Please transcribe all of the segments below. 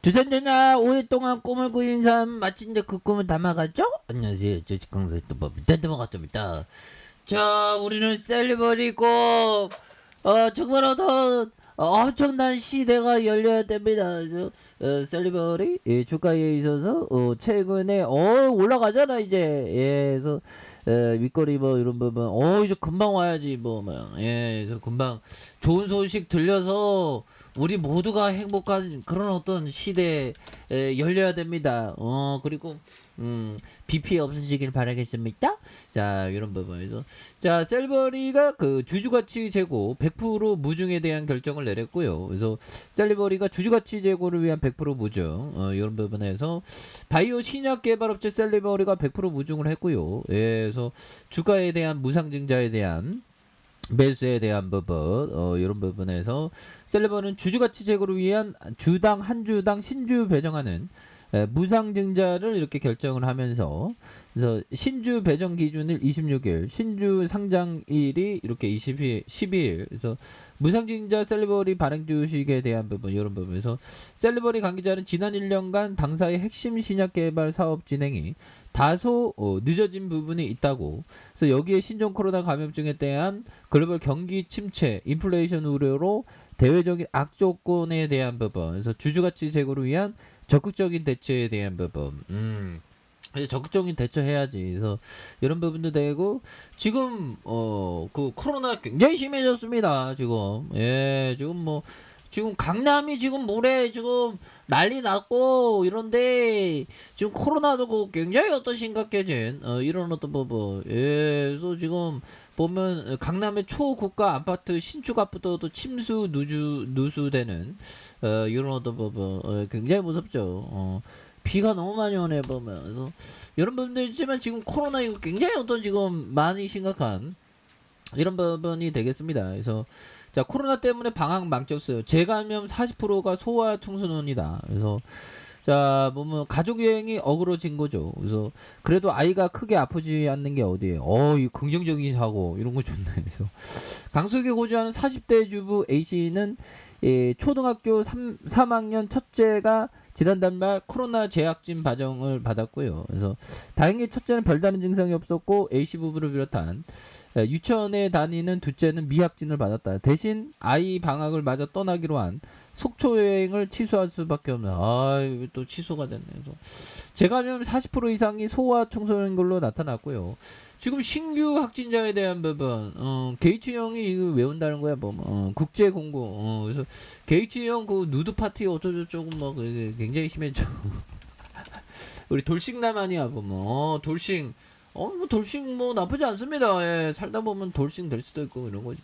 주전자나 오랫동안 꿈을 꾸인 사람 마침내 그 꿈을 담아갔죠? 안녕하세요. 저 직강사 또봅니다. 담아갔습니다. 자, 우리는 셀리버리 꿈. 정말 엄청난 시대가 열려야 됩니다. 그래서 셀리버리 주가에 있어서 최근에 올라가잖아 이제. 그래서 윗거리 뭐 이런 부분 이제 금방 와야지 그래서 금방 좋은 소식 들려서 우리 모두가 행복한 그런 어떤 시대에 열려야 됩니다. 그리고 비 피해 없으시길 바라겠습니다. 자, 이런 부분에서 자, 셀리버리가 그 주주가치 재고 100% 무중에 대한 결정을 내렸고요. 그래서 셀리버리가 주주가치 재고를 위한 100% 무중 이런 부분에서 바이오 신약 개발업체 셀리버리가 100% 무중을 했고요. 그래서 주가에 대한 무상증자에 대한 매수에 대한 부분 이런 부분에서 셀리버는 주주가치 제고를 위한 주당 한 주당 신주 배정하는 무상증자를 이렇게 결정을 하면서 그래서 신주 배정 기준일 26일 신주 상장일이 이렇게 12일 그래서 무상증자 셀리버리 발행 주식에 대한 부분 이런 부분에서 셀리버리 관계자는 지난 1년간 당사의 핵심 신약 개발 사업 진행이 다소 늦어진 부분이 있다고. 그래서 여기에 신종 코로나 감염증에 대한 글로벌 경기 침체, 인플레이션 우려로 대외적인 악조건에 대한 부분, 그래서 주주가치 제고를 위한 적극적인 대처에 대한 부분. 그래서 적극적인 대처해야지. 그래서 이런 부분도 되고 지금 그 코로나 굉장히 심해졌습니다. 지금 지금 강남이 지금 모레 지금 난리 났고 이런데 지금 코로나도 굉장히 심각해진 이런 어떤 부분. 그래서 지금 보면 강남의 초고가 아파트 신축 아파트도 침수 누수되는 이런 어떤 부분 굉장히 무섭죠. 비가 너무 많이 오네 보면. 그래서 이런 부분도 있지만 지금 코로나 이거 굉장히 지금 많이 심각한 이런 부분이 되겠습니다. 그래서 자, 코로나 때문에 방학 망쳤어요. 재감염 40%가 소아 청소년이다. 그래서 자, 보면 가족 여행이 어그러진 거죠. 그래서 그래도 아이가 크게 아프지 않는 게 어디예요? 이 긍정적인 사고 이런 거 좋네. 그래서 강석에 거주하는 40대 주부 A씨는 초등학교 3학년 첫째가 지난달 말 코로나 재확진 반정을 받았고요. 그래서 다행히 첫째는 별다른 증상이 없었고 A씨 부부를 비롯한 유치원에 다니는 둘째는 미확진을 받았다. 대신 아이 방학을 맞아 떠나기로 한 속초 여행을 취소할 수밖에 없는. 이거 또 취소가 됐네. 그래서 재감염 40% 이상이 소아 청소년 걸로 나타났고요. 지금 신규 확진자에 대한 부분, 게이츠형이 이거 외운다는 거야, 국제 공고. 그래서 게이츠형 그 누드 파티 어쩌고저쩌고 굉장히 심했죠. 우리 돌싱남 아니야, 돌싱. 돌싱 나쁘지 않습니다. 예, 살다 보면 돌싱 될 수도 있고 이런 거지,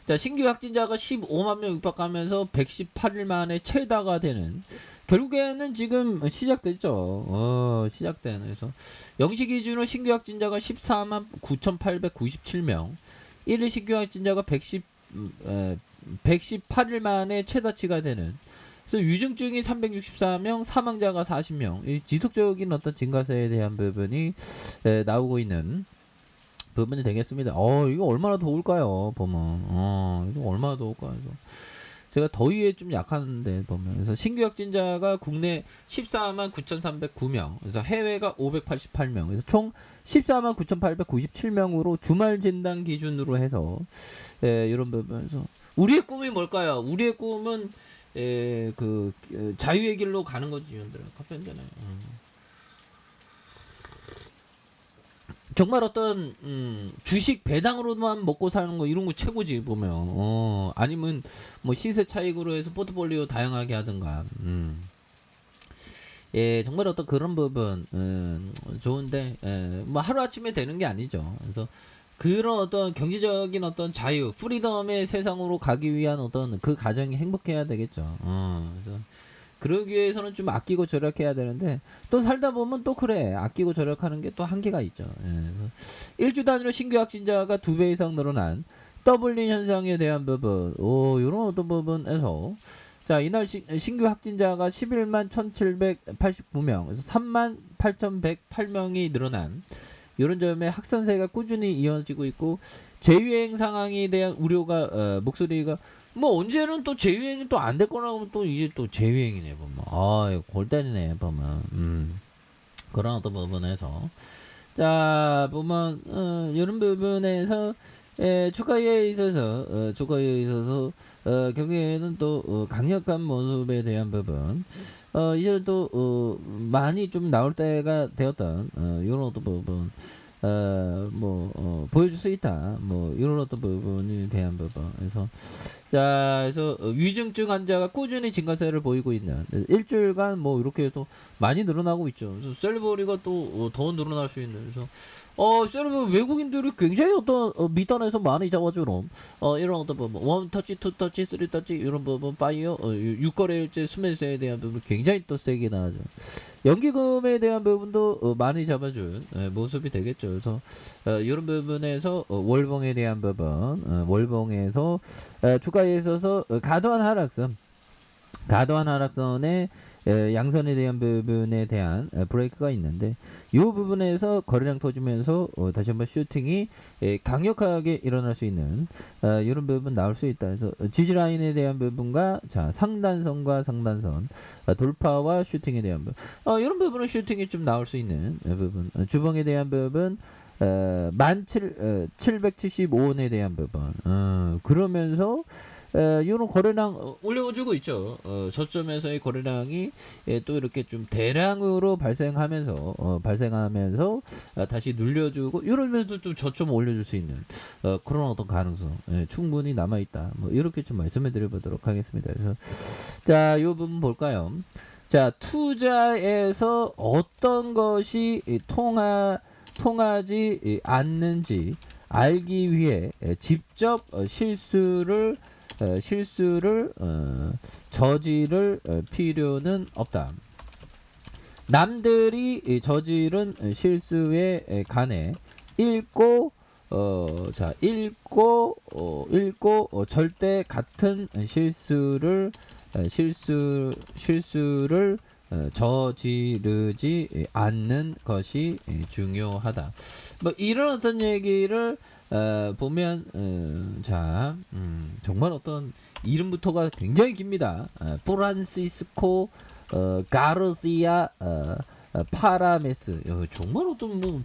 자, 신규 확진자가 15만 명 육박하면서 118일 만에 최다가 되는 결국에는 지금 시작됐죠. 시작되는. 그래서 영시 기준으로 신규 확진자가 14만 9,897명, 1일 신규 확진자가 118일 만에 최다치가 되는. 그래서 유증증이 364명, 사망자가 40명. 이 지속적인 어떤 증가세에 대한 부분이 나오고 있는 부분이 되겠습니다. 이거 얼마나 더울까요? 보면 이거 얼마나 더울까요? 제가 더위에 좀 약한데 보면 그래서 신규 확진자가 국내 14만 9,309명, 그래서 해외가 588명, 그래서 총 14만 9,897명으로 주말 진단 기준으로 해서 이런 부분에서 우리의 꿈이 뭘까요? 우리의 꿈은 자유의 길로 가는 거지, 이런들 카페 한잖아요. 정말 어떤 주식 배당으로만 먹고 사는 거 이런 거 최고지 보면. 아니면 뭐 시세 차익으로 해서 포트폴리오 다양하게 하든가. 예, 정말 어떤 그런 부분 좋은데 뭐 하루 아침에 되는 게 아니죠. 그래서 그런 어떤 경제적인 어떤 자유, 프리덤의 세상으로 가기 위한 어떤 그 과정이 행복해야 되겠죠. 그래서 그러기 위해서는 좀 아끼고 절약해야 되는데 또 살다 보면 또 그래 아끼고 절약하는 게 또 한계가 있죠. 그래서 일주 단위로 신규 확진자가 2배 이상 늘어난 더블링 현상에 대한 부분, 이런 어떤 부분에서 자, 이날 신규 확진자가 11만 1,789명, 그래서 3만 8,108명이 늘어난 이런 점에 확산세가 꾸준히 이어지고 있고 재유행 상황에 대한 우려가 목소리가 뭐 언제는 또 재유행이 또 안 될 거라 하면 또 이제 또 재유행이네 보면. 아, 이거 골 때리네 보면. 그런 어떤 부분에서 자 보면 이런 부분에서 주가에 있어서 경기에는 또 강력한 모습에 대한 부분 이제 또 많이 좀 나올 때가 되었던 이런 어떤 부분 보여줄 수 있다 뭐 이런 어떤 부분에 대한 부분 그래서 위중증 환자가 꾸준히 증가세를 보이고 있는 일주일간 뭐 이렇게 또 많이 늘어나고 있죠. 그래서 셀리버리가 또 더 늘어날 수 있는 그래서 셀리버 외국인들이 굉장히 어떤 밑단에서 많이 잡아주는 이런 어떤 부분 원 터치, 투 터치, 쓰리 터치 이런 부분 파이어 육거래일제 수매수에 대한 부분 굉장히 또 세게 나죠. 연기금에 대한 부분도 많이 잡아준 모습이 되겠죠. 그래서 이런 부분에서 월봉에 대한 부분 월봉에서 주가에 있어서 과도한 하락선의 양선에 대한 부분에 대한 브레이크가 있는데 이 부분에서 거래량 터지면서 다시 한번 슈팅이 강력하게 일어날 수 있는 이런 부분 나올 수 있다. 그래서 지지라인에 대한 부분과 자 상단선과 상단선 돌파와 슈팅에 대한 부분 이런 부분은 슈팅이 좀 나올 수 있는 부분 주봉에 대한 부분 1775원에 대한 부분 그러면서 이런 거래량 올려주고 있죠. 저점에서의 거래량이 또 이렇게 좀 대량으로 발생하면서 다시 눌려주고 이러면서 좀 저점 올려줄 수 있는 그런 어떤 가능성 충분히 남아 있다. 뭐 이렇게 좀 말씀해 드려보도록 하겠습니다. 그래서 자, 이 부분 볼까요? 자, 투자에서 어떤 것이 통하지 않는지 알기 위해 직접 실수를 저지를 필요는 없다. 남들이 저지른 실수에 관해 읽고 절대 같은 실수를 저지르지 않는 것이 중요하다. 뭐 이런 어떤 얘기를 보면 정말 어떤 이름부터가 굉장히 깁니다. 프란시스코 가르시아 파라메스 정말 어떤 뭐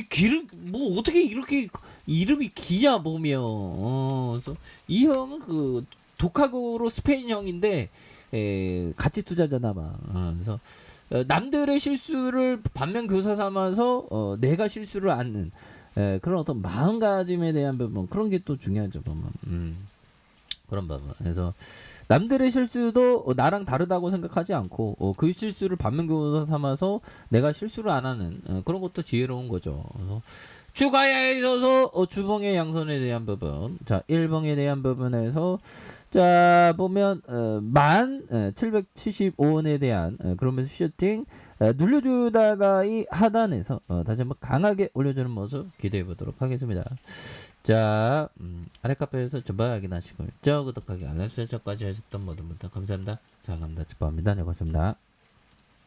길은 뭐 어떻게 이렇게 이름이 기냐 보면 그래서 이 형은 그 독학으로 스페인 형인데 같이 투자자나 봐. 그래서 남들의 실수를 반면 교사 삼아서 내가 실수를 않는 그런 어떤 마음가짐에 대한 부분 그런 게 또 중요하죠 보면 그런 부분 그래서 남들의 실수도 나랑 다르다고 생각하지 않고 그 실수를 반면 교사 삼아서 내가 실수를 안 하는 그런 것도 지혜로운 거죠. 그래서 추가에 있어서 주봉의 양선에 대한 부분 자 1봉에 대한 부분에서 자 보면 1775원에 대한 그러면서 슈팅 눌려주다가 이 하단에서 다시 한번 강하게 올려주는 모습 기대해 보도록 하겠습니다. 자 아래 카페에서 전방 확인하시고 구독하기 알람 설정까지 하셨던 모든 분들 감사합니다. 자 감사합니다. 네 고맙습니다.